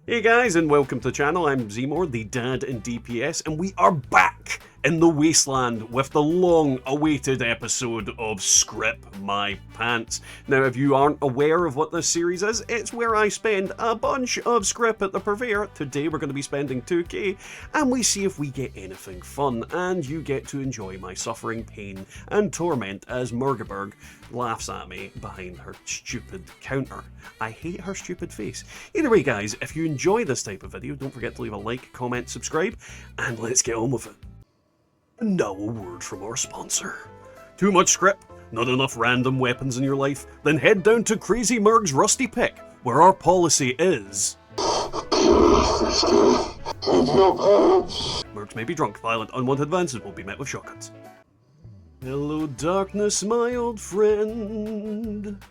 Hey guys, and welcome to the channel. I'm Zemore, the dad in DPS, and we are back in the Wasteland with the long-awaited episode of Scrip My Pants. Now, if you aren't aware of what this series is, it's where I spend a bunch of Scrip at the Purveyor. Today we're going to be spending 2k, and we see if we get anything fun, and you get to enjoy my suffering, pain, and torment as Murg laughs at me behind her stupid counter. I hate her stupid face. Either way, guys, if you enjoy this type of video, don't forget to leave a like, comment, subscribe, and let's get on with it. And now a word from our sponsor. Too much Scrip? Not enough random weapons in your life? Then head down to Crazy Murg's Rusty Pick, where our policy is... Murgs may be drunk, violent, unwanted advances will be met with shotguns. Hello darkness, my old friend.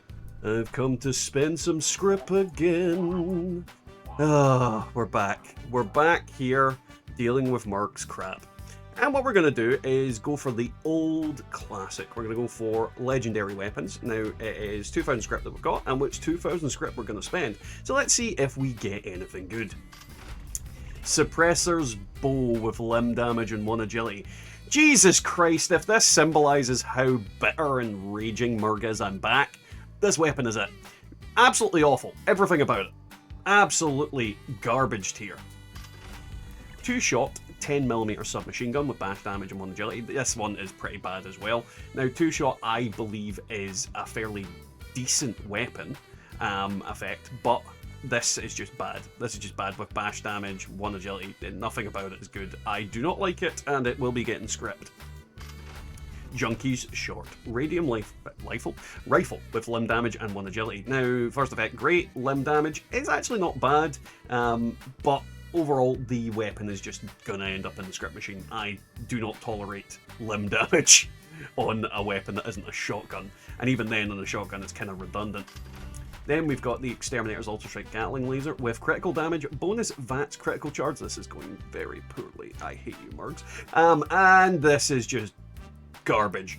I've come to spend some Scrip again. We're back. We're back here dealing with Murg's crap. And what we're going to do is go for the old classic. We're going to go for legendary weapons. Now, it is 2,000 Scrip that we've got, and which 2,000 Scrip we're going to spend. So let's see if we get anything good. Suppressor's Bow with limb damage and 1 agility. Jesus Christ, if this symbolises how bitter and raging Murg is, I'm back. This weapon is it. Absolutely awful. Everything about it. Absolutely garbage tier. 2-shot, 10mm submachine gun with bash damage and 1 agility. This one is pretty bad as well. Now, 2-shot, I believe, is a fairly decent weapon effect, but this is just bad. This is just bad with bash damage, 1 agility. Nothing about it is good. I do not like it, and it will be getting scripted. Junkie's Short. Radium Rifle with limb damage and 1 agility. Now, first effect, great. Limb damage is actually not bad, but overall, the weapon is just going to end up in the Scrip machine. I do not tolerate limb damage on a weapon that isn't a shotgun. And even then, on a shotgun, it's kind of redundant. Then we've got the Exterminator's Ultra Strike Gatling Laser with critical damage, bonus VATS critical charge. This is going very poorly. I hate you, Murgs. And this is just garbage.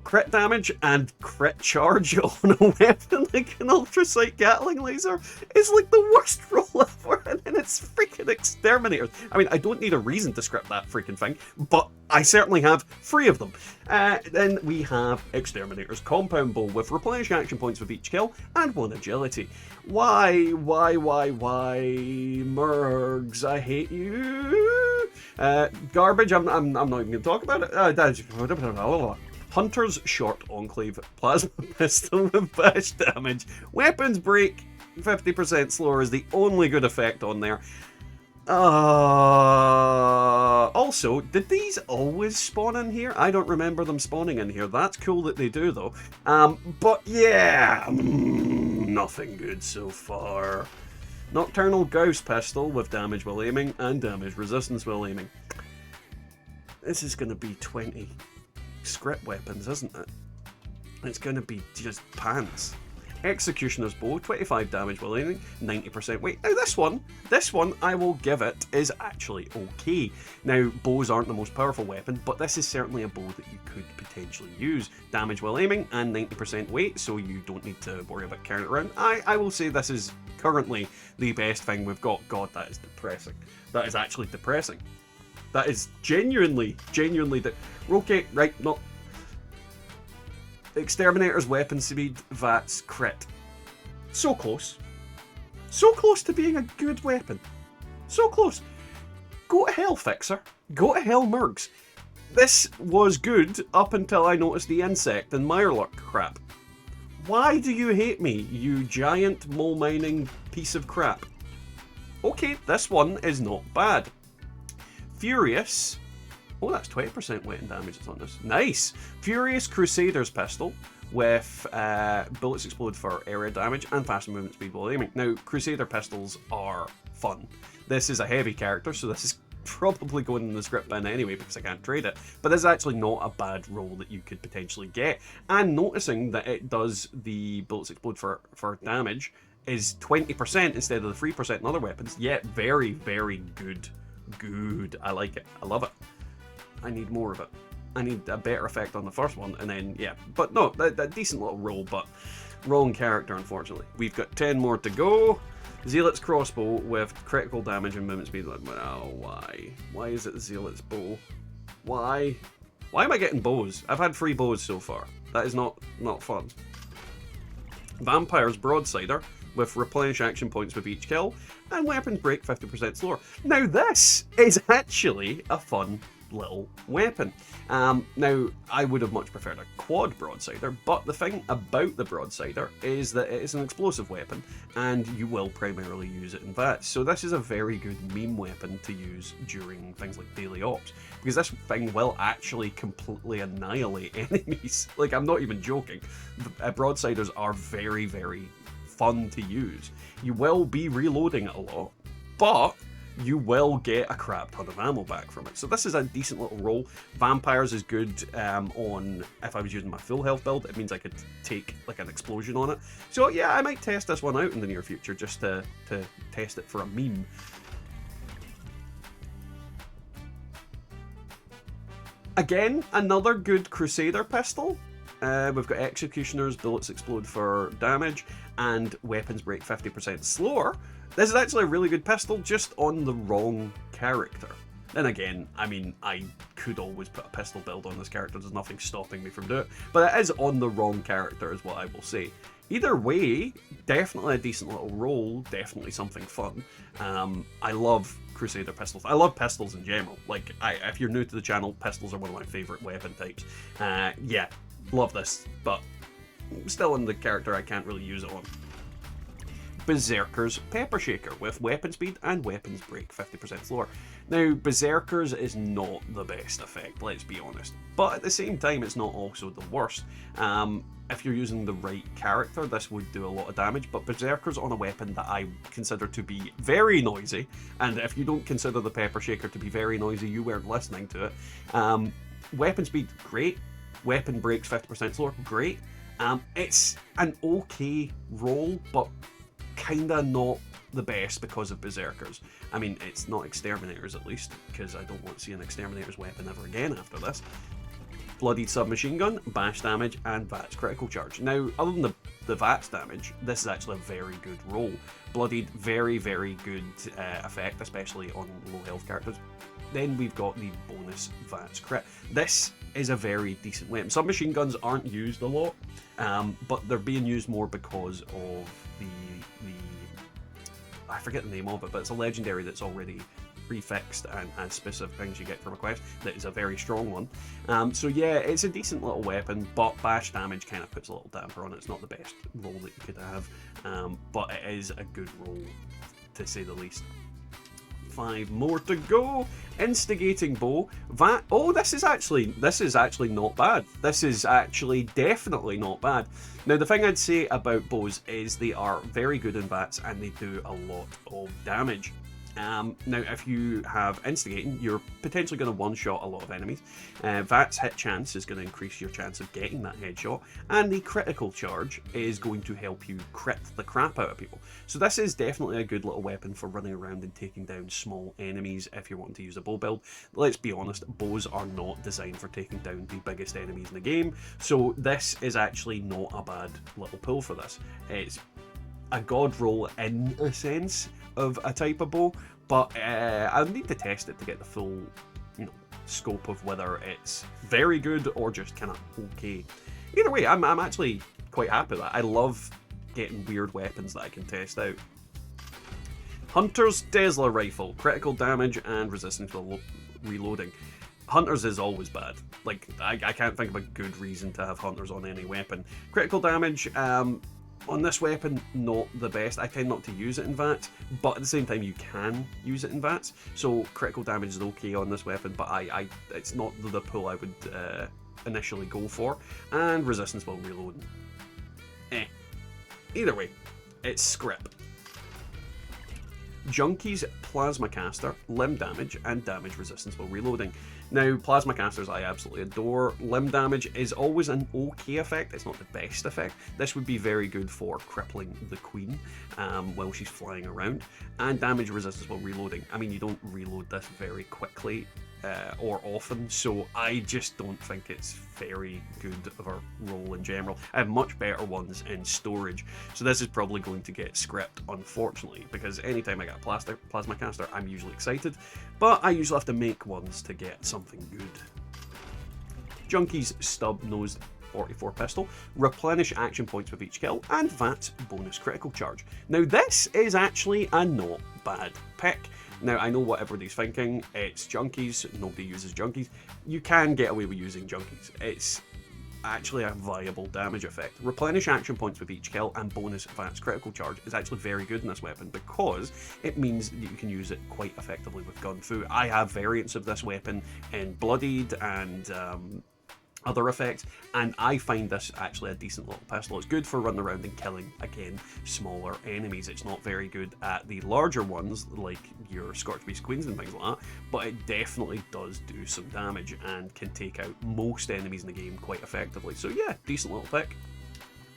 Crit damage and crit charge on a weapon like an Ultra Sight Gatling Laser is like the worst roll ever, and then it's freaking Exterminators. I mean, I don't need a reason to script that freaking thing, but I certainly have 3 of them. Then we have Exterminator's Compound Bow with replenish action points with each kill and 1 agility. Why, Murgs, I hate you. Garbage, I'm not even going to talk about it. Hunter's Short Enclave Plasma Pistol with bash damage. Weapons break 50% slower is the only good effect on there. Also, did these always spawn in here? I don't remember them spawning in here. That's cool that they do though. But yeah, nothing good so far. Nocturnal Gauss Pistol with damage while aiming and damage resistance while aiming. This is going to be 20 Scrip weapons, isn't it? It's going to be just pants. Executioner's Bow, 25 damage while aiming, 90% weight. Now this one I will give it is actually okay. Now, bows aren't the most powerful weapon, but this is certainly a bow that you could potentially use. Damage while aiming and 90% weight, so you don't need to worry about carrying it around. I will say this is currently the best thing we've got. God, that is depressing. That is actually depressing. That is genuinely okay, right, no. Exterminator's weapon speed, VATS, crit. So close. So close to being a good weapon. So close. Go to hell, Fixer. Go to hell, Murgs. This was good up until I noticed the insect and Mirelurk crap. Why do you hate me, you giant mole mining piece of crap? Okay, this one is not bad. Furious. Oh, that's 20% weight and damage that's on this. Nice! Furious Crusader's Pistol with bullets explode for area damage and faster movement speed while aiming. Now, Crusader pistols are fun. This is a heavy character, so this is probably going in the Scrip bin anyway because I can't trade it. But this is actually not a bad roll that you could potentially get. And noticing that it does the bullets explode for damage is 20% instead of the 3% in other weapons. Yet very, very good. Good. I like it. I love it. I need more of it. I need a better effect on the first one, and then, yeah. But no, that decent little roll, but wrong character, unfortunately. We've got 10 more to go. Zealot's crossbow with critical damage and movement speed. Oh, why? Why is it the Zealot's bow? Why? Why am I getting bows? I've had 3 bows so far. That is not fun. Vampire's broadsider with replenish action points with each kill, and weapons break 50% slower. Now this is actually a fun little weapon. Now, I would have much preferred a quad broadsider, but the thing about the broadsider is that it is an explosive weapon, and you will primarily use it in VATS. So this is a very good meme weapon to use during things like daily ops, because this thing will actually completely annihilate enemies. Like, I'm not even joking. Broadsiders are very, very fun to use. You will be reloading it a lot, but you will get a crap ton of ammo back from it. So this is a decent little roll. Vampires is good on, if I was using my full health build, it means I could take like an explosion on it. So yeah, I might test this one out in the near future just to test it for a meme. Again, another good Crusader pistol. We've got Executioner's bullets explode for damage, and weapons break 50% slower. This is actually a really good pistol, just on the wrong character. Then again, I mean, I could always put a pistol build on this character, there's nothing stopping me from doing it, but it is on the wrong character is what I will say. Either way, definitely a decent little roll, definitely something fun. I love Crusader pistols. I love pistols in general. Like, if you're new to the channel, pistols are one of my favourite weapon types. Yeah, love this, but still in the character I can't really use it on. Berserker's Pepper Shaker with weapon speed and weapons break 50% slower. Now, Berserker's is not the best effect, let's be honest, but at the same time it's not also the worst. If you're using the right character, this would do a lot of damage, but Berserker's on a weapon that I consider to be very noisy, and if you don't consider the Pepper Shaker to be very noisy, you weren't listening to it. Weapon speed, great. Weapon breaks 50% slower, great. It's an okay roll, but kinda not the best because of Berserkers. I mean, it's not Exterminators at least, because I don't want to see an Exterminator's weapon ever again after this. Bloodied Submachine Gun, bash damage, and VATS critical charge. Now, other than the VATS damage, this is actually a very good roll. Bloodied, very, very good effect, especially on low health characters. Then we've got the bonus VATS crit. This is a very decent weapon. Submachine guns aren't used a lot, but they're being used more because of the I forget the name of it, but it's a legendary that's already prefixed and has specific things you get from a quest that is a very strong one. So yeah, it's a decent little weapon, but bash damage kind of puts a little damper on it. It's not the best roll that you could have, but it is a good roll to say the least. 5 more to go. Instigating bow. Oh, this is actually not bad. This is actually definitely not bad. Now, the thing I'd say about bows is they are very good in VATS and they do a lot of damage. Now, if you have Instigating, you're potentially going to one-shot a lot of enemies. VATS hit chance is going to increase your chance of getting that headshot, and the critical charge is going to help you crit the crap out of people. So this is definitely a good little weapon for running around and taking down small enemies if you're wanting to use a bow build. Let's be honest, bows are not designed for taking down the biggest enemies in the game, so this is actually not a bad little pull for this. It's a god roll in a sense of a type of bow, but I'll need to test it to get the full, scope of whether it's very good or just kind of okay. Either way, I'm actually quite happy with that. I love getting weird weapons that I can test out. Hunter's Tesla Rifle, critical damage and resistance to reloading. Hunters is always bad. Like, I can't think of a good reason to have Hunters on any weapon. Critical damage, on this weapon, not the best. I tend not to use it in VATS, but at the same time you can use it in VATS. So critical damage is okay on this weapon, but it's not the pull I would initially go for. And resistance while reloading. Either way, it's Scrip. Junkie's Plasma Caster, limb damage, and damage resistance while reloading. Now, Plasma Casters I absolutely adore. Limb damage is always an okay effect, it's not the best effect. This would be very good for crippling the Queen while she's flying around. And damage resistance while reloading. I mean, you don't reload this very quickly or often, so I just don't think it's very good of a roll in general. I have much better ones in storage, so this is probably going to get Scrip, unfortunately, because anytime I get a plasma caster, I'm usually excited, but I usually have to make ones to get something good. Junkie's stub-nosed 44 pistol, replenish action points with each kill, and VAT's bonus critical charge. Now this is actually a not bad pick. Now I know what everybody's thinking, it's junkies, nobody uses junkies. You can get away with using junkies. It's actually a viable damage effect. Replenish action points with each kill and bonus VAT's critical charge is actually very good in this weapon because it means that you can use it quite effectively with gun fu. I have variants of this weapon in Bloodied and other effects, and I find this actually a decent little pistol. It's good for running around and killing, again, smaller enemies. It's not very good at the larger ones, like your Scorched Beast Queens and things like that, but it definitely does do some damage and can take out most enemies in the game quite effectively. So yeah, decent little pick.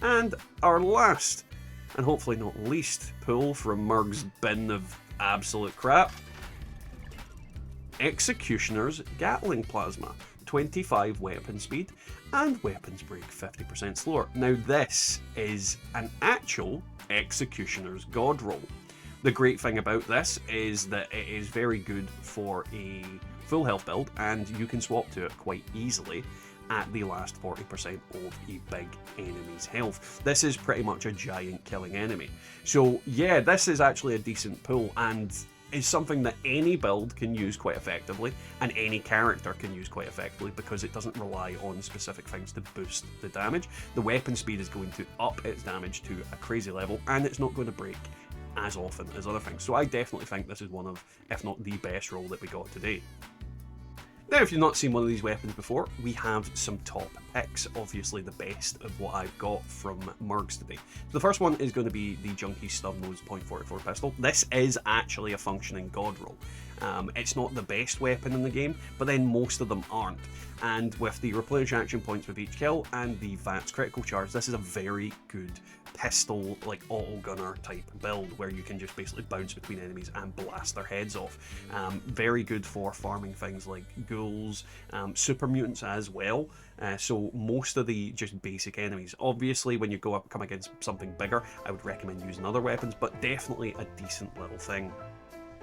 And our last, and hopefully not least, pull from Murg's bin of absolute crap, Executioner's Gatling Plasma. 25 weapon speed, and weapons break 50% slower. Now this is an actual Executioner's God roll. The great thing about this is that it is very good for a full health build, and you can swap to it quite easily at the last 40% of a big enemy's health. This is pretty much a giant killing enemy. So yeah, this is actually a decent pull, and is something that any build can use quite effectively, and any character can use quite effectively because it doesn't rely on specific things to boost the damage. The weapon speed is going to up its damage to a crazy level, and it's not going to break as often as other things. So I definitely think this is one of, if not the best roll that we got today. Now, if you've not seen one of these weapons before, we have some top picks, obviously the best of what I've got from Murgs today. So the first one is going to be the Junkie Stub-Nosed .44 pistol. This is actually a functioning god roll. It's not the best weapon in the game, but then most of them aren't. And with the replenish action points with each kill and the VAT's critical charge, this is a very good pistol, like auto gunner type build where you can just basically bounce between enemies and blast their heads off. Very good for farming things like ghouls, super mutants as well. So most of the just basic enemies. Obviously when you come against something bigger, I would recommend using other weapons, but definitely a decent little thing.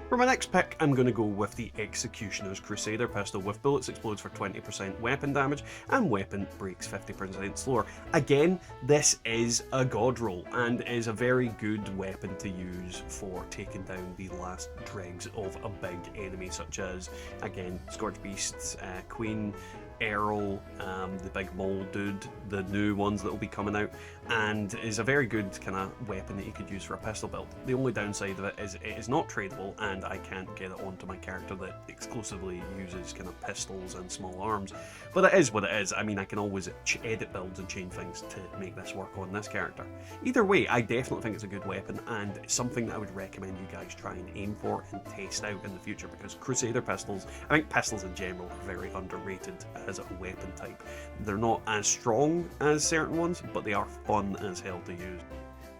For my next pick, I'm going to go with the Executioner's Crusader pistol with bullets explodes for 20% weapon damage and weapon breaks 50% slower. Again, this is a god roll and is a very good weapon to use for taking down the last dregs of a big enemy, such as, again, Scorched Beasts, Queen, Earl, the big mole dude, the new ones that will be coming out, and is a very good kind of weapon that you could use for a pistol build. The only downside of it is it is not tradable, and I can't get it onto my character that exclusively uses kind of pistols and small arms. But it is what it is. I mean, I can always edit builds and change things to make this work on this character. Either way, I definitely think it's a good weapon, and something that I would recommend you guys try and aim for and test out in the future, because Crusader pistols, I think pistols in general are very underrated as a weapon type. They're not as strong as certain ones, but they are fun as hell to use.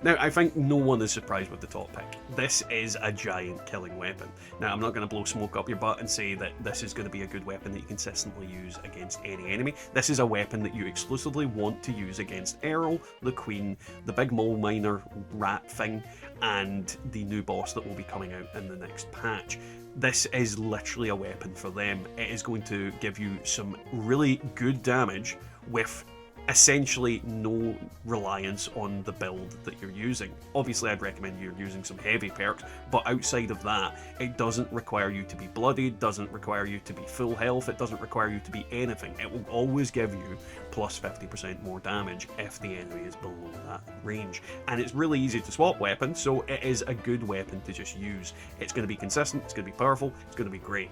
Now, I think no one is surprised with the top pick. This is a giant killing weapon. Now, I'm not going to blow smoke up your butt and say that this is going to be a good weapon that you consistently use against any enemy. This is a weapon that you exclusively want to use against Earl, the Queen, the big mole miner rat thing, and the new boss that will be coming out in the next patch. This is literally a weapon for them. It is going to give you some really good damage with essentially no reliance on the build that you're using. Obviously, I'd recommend you're using some heavy perks, but outside of that, it doesn't require you to be bloodied, doesn't require you to be full health, it doesn't require you to be anything. It will always give you plus 50% more damage if the enemy is below that range. And it's really easy to swap weapons, so it is a good weapon to just use. It's going to be consistent, it's going to be powerful, it's going to be great.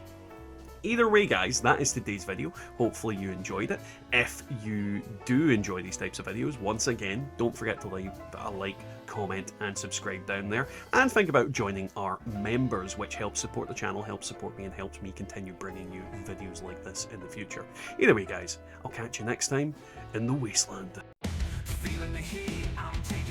Either way, guys, that is today's video. Hopefully you enjoyed it. If you do enjoy these types of videos, once again, don't forget to leave a like, comment and subscribe down there, and think about joining our members, which helps support the channel, helps support me, and helps me continue bringing you videos like this in the future. Either way, guys, I'll catch you next time in the Wasteland. Feeling the heat, I'm taking